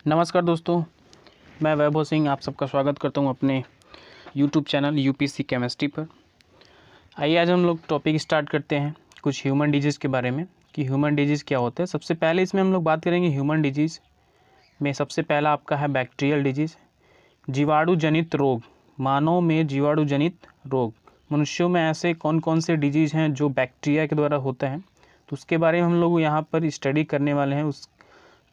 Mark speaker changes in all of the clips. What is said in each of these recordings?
Speaker 1: नमस्कार दोस्तों, मैं वैभव सिंह आप सबका स्वागत करता हूं अपने YouTube चैनल यूपीएससी केमिस्ट्री पर। आइए आज हम लोग टॉपिक स्टार्ट करते हैं कुछ ह्यूमन डिजीज़ के बारे में कि ह्यूमन डिजीज़ क्या होता है। सबसे पहले इसमें हम लोग बात करेंगे ह्यूमन डिजीज़ में। सबसे पहला आपका है बैक्टीरियल डिजीज़, जीवाणु जनित रोग। मानव में जीवाणु जनित रोग, मनुष्यों में ऐसे कौन कौन से डिजीज़ हैं जो बैक्टीरिया के द्वारा होता है, तो उसके बारे में हम लोग यहाँ पर स्टडी करने वाले हैं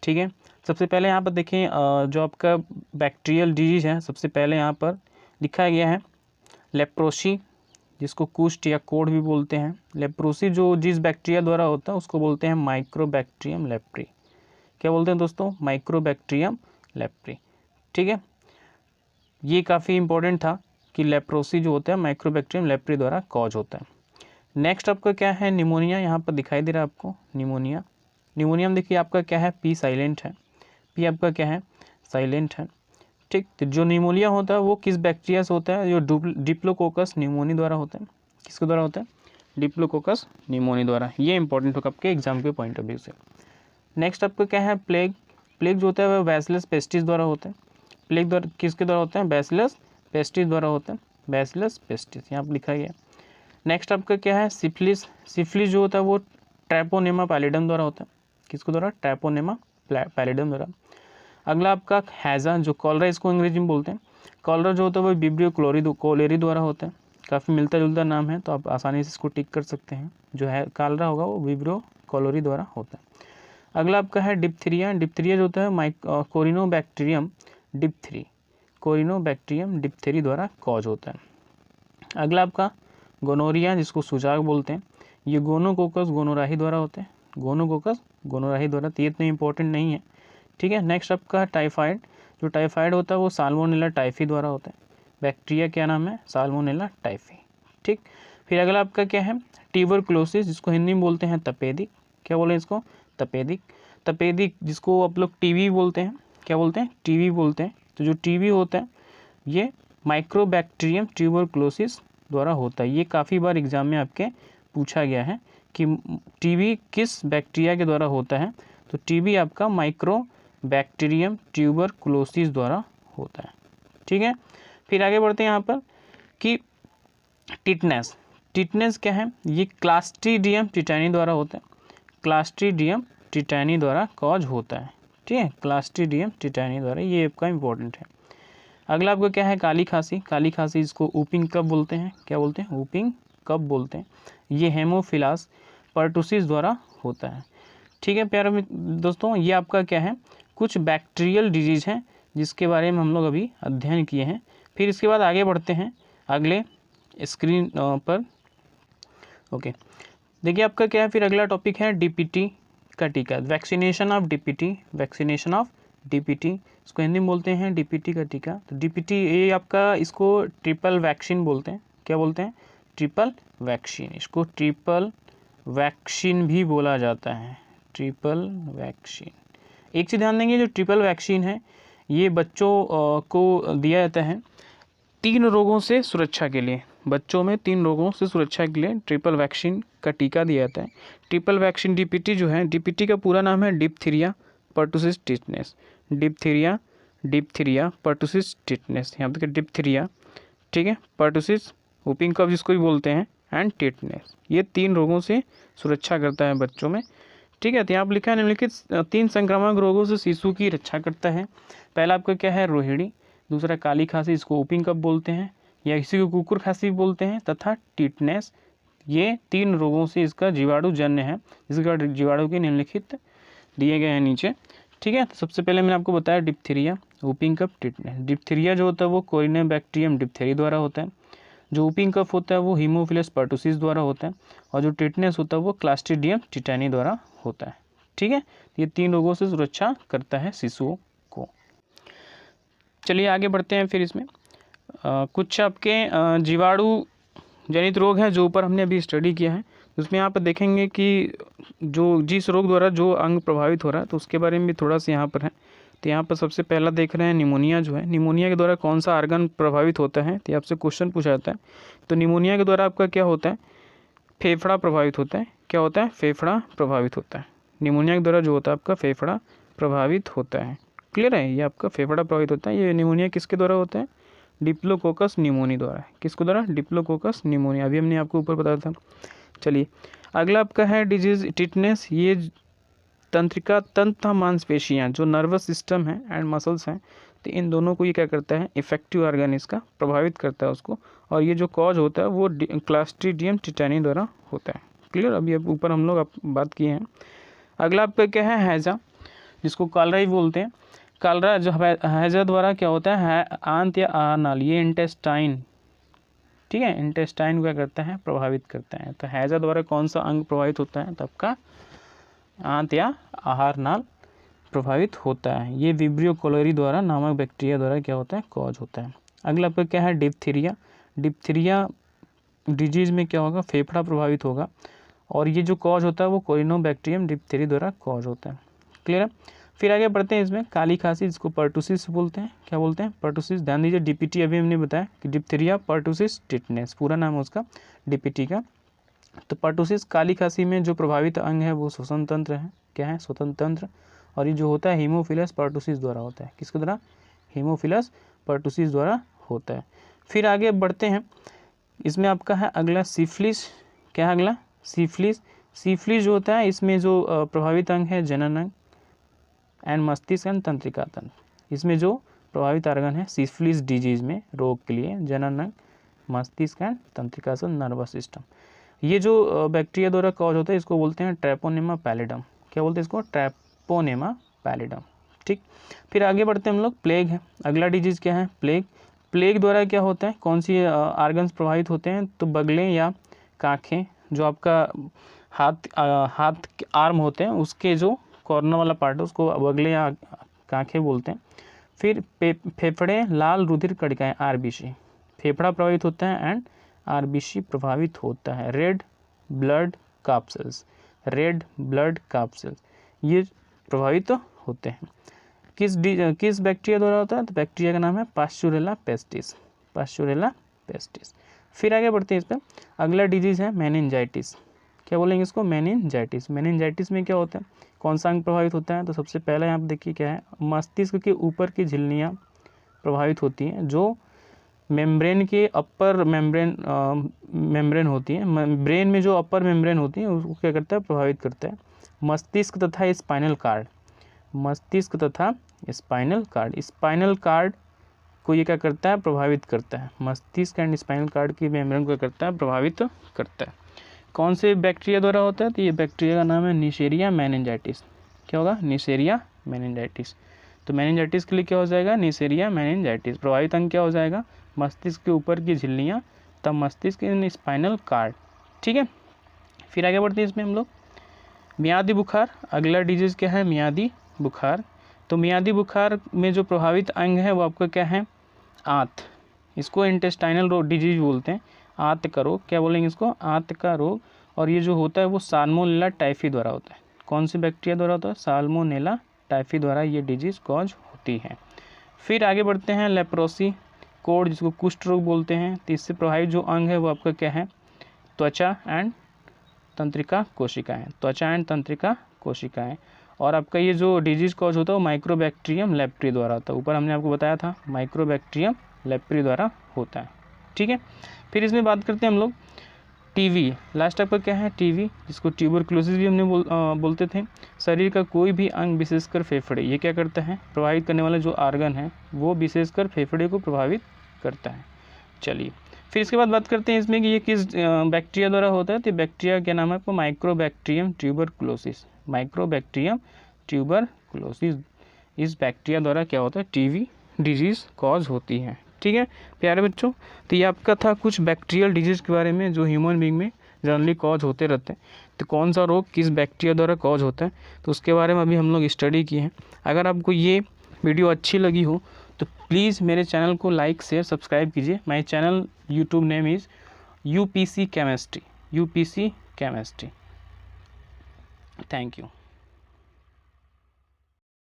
Speaker 1: ठीक है। सबसे पहले यहाँ पर देखें जो आपका बैक्टीरियल डिजीज़ है, सबसे पहले यहाँ पर लिखा गया है लेप्रोसी, जिसको कुष्ठ या कोढ़ भी बोलते हैं। लेप्रोसी जो जिस बैक्टीरिया द्वारा होता है उसको बोलते हैं माइक्रोबैक्टीरियम लेप्री। क्या बोलते हैं दोस्तों? Mycobacterium leprae. ठीक है, ये काफ़ी इंपॉर्टेंट था कि लेप्रोसी जो होता है माइक्रोबैक्टीरियम लेप्री द्वारा कॉज होता है। नेक्स्ट आपका क्या है? निमोनिया। यहाँ पर दिखाई दे रहा है आपको निमोनिया। निमोनिया में देखिए आपका क्या है, पी साइलेंट है, पी आपका क्या है, साइलेंट है। ठीक, तो जो निमोनिया होता है वो किस बैक्टीरिया से होता है? जो डिप्लोकोकस निमोनी द्वारा होता है। किसके द्वारा होता है? डिप्लोकोकस निमोनी द्वारा। ये इंपॉर्टेंट होगा आपके एग्जाम के पॉइंट ऑफ व्यू से। नेक्स्ट आपका क्या है? प्लेग। प्लेग जो होता है वह बैसिलस पेस्टिस द्वारा होता है। प्लेग द्वारा किसके द्वारा होता है? बैसिलस पेस्टिस द्वारा होता है। बैसिलस पेस्टिस यहाँ पर लिखा गया। नेक्स्ट आपका क्या है? सिफिलिस। सिफिलिस जो होता है वो ट्रैपोनेमा पैलिडम द्वारा होता है। किसके द्वारा? ट्रैपोनेमा पैलिडम द्वारा। अगला आपका हैज़ा, जो कॉलरा इसको अंग्रेजी में बोलते हैं। कॉलरा जो होता है वो विब्रियो कोलेरी द्वारा होता है। काफ़ी मिलता जुलता नाम है तो आप आसानी से इसको टिक कर सकते हैं। जो है कॉलरा होगा वो विब्रियो कोलेरी द्वारा होता है। अगला आपका है डिप्थीरिया। डिप्थीरिया जो होता है कोरिनोबैक्टीरियम डिप्थेरी, कोरिनोबैक्टीरियम डिप्थेरी द्वारा कॉज होता है। अगला आपका गोनोरिया, जिसको सुजाग बोलते हैं। ये गोनोकोकस गोनोराही द्वारा होते हैं। गोनोकोकस गोनोराही द्वारा, तो ये इतने इंपॉर्टेंट नहीं है। ठीक है। नेक्स्ट आपका टाइफाइड। जो टाइफाइड होता है वो साल्मोनेला टाइफी द्वारा होता है। बैक्टीरिया क्या नाम है? Salmonella typhi. ठीक। फिर अगला आपका क्या है? ट्यूबरकुलोसिस, जिसको हिंदी में बोलते हैं तपेदिक। क्या बोले इसको? तपेदिक। तपेदिक जिसको आप लोग टीबी बोलते हैं। क्या बोलते हैं? टीबी बोलते हैं। तो जो टीबी होता है ये माइक्रोबैक्टीरियम ट्यूबरकुलोसिस द्वारा होता है। ये काफ़ी बार एग्जाम में आपके पूछा गया है कि टीबी किस बैक्टीरिया के द्वारा होता है। तो टीबी आपका माइक्रोबैक्टीरियम ट्यूबरकुलोसिस द्वारा होता है। ठीक है। फिर आगे बढ़ते हैं यहाँ पर कि टिटनेस। टिटनेस क्या है? ये क्लास्ट्रीडियम टिटैनी द्वारा होता है। क्लास्ट्रीडियम टिटैनी द्वारा कॉज होता है। ठीक है, क्लास्ट्रीडियम टिटैनी द्वारा, ये आपका इंपॉर्टेंट है। अगला आपका क्या है? काली खांसी। काली खांसी इसको वूपिंग कफ बोलते हैं। क्या बोलते हैं? वूपिंग कफ बोलते हैं। ये हेमोफिलस पर्टुसिस द्वारा होता है। ठीक है प्यारे दोस्तों, ये आपका क्या है? कुछ बैक्टीरियल डिजीज़ हैं जिसके बारे में हम लोग अभी अध्ययन किए हैं। फिर इसके बाद आगे बढ़ते हैं अगले स्क्रीन पर। ओके, देखिए आपका क्या है? फिर अगला टॉपिक है डीपीटी का टीका, vaccination of DPT. Vaccination of DPT, इसको हिंदी में बोलते हैं डीपीटी का टीका। तो डीपीटी ये आपका, इसको ट्रिपल वैक्सीन बोलते हैं। क्या बोलते हैं? Triple vaccine. इसको ट्रिपल वैक्सीन भी बोला जाता है। Triple vaccine. एक चीज़ ध्यान देंगे, जो ट्रिपल वैक्सीन है ये बच्चों को दिया जाता है 3 रोगों से सुरक्षा के लिए। बच्चों में 3 रोगों से सुरक्षा के लिए ट्रिपल वैक्सीन का टीका दिया जाता है। ट्रिपल वैक्सीन डीपीटी जो है, डीपीटी का पूरा नाम है diphtheria pertussis tetanus. Diphtheria pertussis tetanus, यहाँ पे डिप्थीरिया, ठीक है, पर्टुसिस वूपिंग कफ जिसको भी बोलते हैं, एंड टिटनेस। ये 3 रोगों से सुरक्षा करता है बच्चों में। ठीक है, तो यहाँ पर लिखा है निम्नलिखित 3 संक्रामक रोगों से शिशु की रक्षा करता है। पहला आपका क्या है? रोहिणी। दूसरा काली खांसी, इसको वूपिंग कफ बोलते हैं या किसी को कुकुर खांसी बोलते हैं, तथा टिटनेस। ये 3 रोगों से इसका जीवाणु जन्य है, जिसका जीवाणु के निम्नलिखित दिए गए हैं नीचे। ठीक है, तो सबसे पहले मैंने आपको बताया diphtheria, whooping cough, tetanus. Diphtheria जो होता है वो कोरिनोबैक्टीरियम डिप्थेरी द्वारा होता है। जो वूपिंग कफ होता है वो हीमोफिलस पर्टुसिस द्वारा होता है। और जो टिटनेस होता है वो क्लास्ट्रीडियम टिटैनी द्वारा होता है। ठीक है, ये 3 रोगों से सुरक्षा करता है शिशुओं को। चलिए आगे बढ़ते हैं। फिर इसमें कुछ आपके जीवाणु जनित रोग हैं जो ऊपर हमने अभी स्टडी किया है। उसमें यहाँ पर देखेंगे कि जो जिस रोग द्वारा जो अंग प्रभावित हो रहा है तो उसके बारे में भी थोड़ा सा यहाँ पर है। तो यहाँ पर सबसे पहला देख रहे हैं निमोनिया जो है। निमोनिया के द्वारा कौन सा आर्गन प्रभावित होता है, तो आपसे क्वेश्चन पूछा जाता है। तो निमोनिया के द्वारा आपका क्या होता है? फेफड़ा प्रभावित होता है। क्या होता है? फेफड़ा प्रभावित होता है। निमोनिया के द्वारा जो होता है आपका फेफड़ा प्रभावित होता है। क्लियर है, ये आपका फेफड़ा प्रभावित होता है। ये निमोनिया किसके द्वारा होता है? डिप्लोकोकस निमोनी द्वारा। किसके द्वारा? डिप्लोकोकस निमोनिया, अभी हमने आपको ऊपर बताया था। चलिए अगला आपका है डिजीज टिटनेस। ये तंत्रिका तंत्र मांसपेशियाँ जो नर्वस सिस्टम है एंड मसल्स हैं, तो इन दोनों को ये क्या करता है? इफेक्टिव ऑर्गन इसका प्रभावित करता है उसको, और ये जो कॉज होता है वो क्लास्ट्रीडियम टिटानी द्वारा होता है। क्लियर, अभी ऊपर हम लोग बात किए हैं। अगला आपका क्या है? हैजा, जिसको कालरा ही बोलते हैं। कालरा जो हैजा द्वारा क्या होता है? आंत या आहार नाल, ये इंटेस्टाइन, ठीक है, इंटेस्टाइन को क्या करता है? प्रभावित करता है। तो हैजा द्वारा कौन सा अंग प्रभावित होता है? तो आपका आंत या आहार नाल प्रभावित होता है। ये विब्रियो कोलोरी द्वारा नामक बैक्टीरिया द्वारा क्या होता है? कॉज होता है। अगला आपका क्या है? डिप्थीरिया। डिप्थीरिया डिजीज में क्या होगा? फेफड़ा प्रभावित होगा, और ये जो कॉज होता है वो कोरिनोबैक्टीरियम डिप्थीरी द्वारा कॉज होता है। क्लियर है। फिर आगे बढ़ते हैं, इसमें काली खांसी जिसको पर्टुसिस बोलते हैं। क्या बोलते हैं? पर्टुसिस। ध्यान दीजिए, डीपीटी अभी हमने बताया कि डिप्थीरिया पर्टुसिस टिटनेस, पूरा नाम है उसका डीपीटी का। तो पर्टुसिस काली खांसी में जो प्रभावित अंग है वो श्वसन तंत्र है। क्या है? श्वसन तंत्र। और ये जो होता है हीमोफिलस पर्टुसिस द्वारा होता है। किसके द्वारा? हीमोफिलस पर्टुसिस द्वारा होता है। फिर आगे बढ़ते हैं, इसमें आपका है अगला सिफिलिस। क्या है अगला? सिफिलिस। सिफिलिस जो होता है इसमें जो प्रभावित अंग है जनन अंग एंड मस्तिष्क एंड तंत्रिका तंत्र। इसमें जो प्रभावित ऑर्गन है सिफिलिस डिजीज में रोग के लिए जनन अंग, मस्तिष्क एंड तंत्रिका तंत्र, नर्वस सिस्टम। ये जो बैक्टीरिया द्वारा कॉज होता है इसको बोलते हैं ट्रैपोनेमा पैलिडम। क्या बोलते हैं इसको? ट्रैपोनेमा पैलिडम। ठीक, फिर आगे बढ़ते हैं हम लोग, प्लेग है। अगला डिजीज क्या है? प्लेग। प्लेग द्वारा क्या होता है? कौन सी ऑर्गन्स प्रभावित होते हैं? तो बगलें या काखें, जो आपका हाथ आर्म होते हैं उसके जो कॉर्नर वाला पार्ट है उसको बगलें या काखें बोलते हैं। फिर फेफड़े, लाल रुधिर कणिकाएं, आरबीसी। फेफड़ा प्रभावित होता है एंड आरबीसी प्रभावित होता है। Red blood capsules, red blood capsules ये प्रभावित होते हैं। किस बैक्टीरिया द्वारा होता है? तो बैक्टीरिया का नाम है पास्चुरेला पेस्टिस, पास्चुरेला पेस्टिस। फिर आगे बढ़ते हैं, इस पर अगला डिजीज है मेनिंजाइटिस। क्या बोलेंगे इसको? मेनिंजाइटिस। मेनिंजाइटिस में क्या होता है? कौन सा अंग प्रभावित होता है? तो सबसे पहले यहाँ पे देखिए क्या है, मस्तिष्क के ऊपर की झिल्लियाँ प्रभावित होती हैं, जो मेम्ब्रेन के अपर मेम्ब्रेन होती है, ब्रेन में जो अपर मेम्ब्रेन होती है उसको क्या करता है? प्रभावित करता है। मस्तिष्क तथा स्पाइनल कार्ड, मस्तिष्क तथा स्पाइनल कार्ड, स्पाइनल कार्ड को ये क्या करता है? प्रभावित करता है। मस्तिष्क एंड स्पाइनल कार्ड की मेम्ब्रेन को क्या करता है? प्रभावित करता है। कौन से बैक्टीरिया द्वारा होता है? तो ये बैक्टीरिया का नाम है निशेरिया मेनिंजाइटिस। क्या होगा? निशेरिया मेनिंजाइटिस। तो मेनिंजाइटिस के लिए क्या हो जाएगा? निशेरिया मेनिंजाइटिस। प्रभावित अंग क्या हो जाएगा? मस्तिष्क के ऊपर की झिल्लियाँ, तब मस्तिष्क इन स्पाइनल कार्ड। ठीक है, फिर आगे बढ़ते हैं इसमें हम लोग, मियादी बुखार। अगला डिजीज क्या है? मियादी बुखार। तो मियादी बुखार में जो प्रभावित अंग है वो आपका क्या है? आंत। इसको इंटेस्टाइनल रोग डिजीज बोलते हैं, आंत का रोग। क्या बोलेंगे इसको? आंत का रोग। और ये जो होता है वो साल्मोनेला टाइफी द्वारा होता है। कौन सी बैक्टीरिया द्वारा होता है? साल्मोनेला टाइफी द्वारा ये डिजीज कॉज होती है। फिर आगे बढ़ते हैं, लेप्रोसी कोड जिसको कुष्ठ रोग बोलते हैं। तो इससे प्रभावित जो अंग है वो आपका क्या है? त्वचा एंड तंत्रिका कोशिकाएं, त्वचा एंड तंत्रिका कोशिकाएं। और आपका ये जो डिजीज कॉज होता है वो माइक्रोबैक्टीरियम लेप्री द्वारा होता है। ऊपर हमने आपको बताया था माइक्रोबैक्टीरियम लेप्री द्वारा होता है। ठीक है, फिर इसमें बात करते हैं हम लोग टीवी। लास्ट आपका क्या है? टीवी, जिसको ट्यूबरक्लोसिस भी हमने बोलते थे। शरीर का कोई भी अंग विशेषकर फेफड़े, ये क्या करता है? प्रभावित करने वाला जो ऑर्गन है वो विशेषकर फेफड़े को प्रभावित करता है। चलिए, फिर इसके बाद बात करते हैं इसमें कि ये किस बैक्टीरिया द्वारा होता है। तो बैक्टीरिया क्या नाम है आपको? Mycobacterium tuberculosis, mycobacterium tuberculosis. इस बैक्टीरिया द्वारा क्या होता है? टीवी डिजीज़ कॉज होती है। ठीक है प्यारे बच्चों, तो ये आपका था कुछ बैक्टीरियल डिजीज़ के बारे में जो ह्यूमन बीइंग में जनरली कॉज होते रहते हैं। तो कौन सा रोग किस बैक्टीरिया द्वारा कॉज होता है तो उसके बारे में अभी हम लोग स्टडी किए हैं। अगर आपको ये वीडियो अच्छी लगी हो तो प्लीज़ मेरे चैनल को लाइक शेयर सब्सक्राइब कीजिए। My channel YouTube name is UPC chemistry, UPC chemistry. Thank you.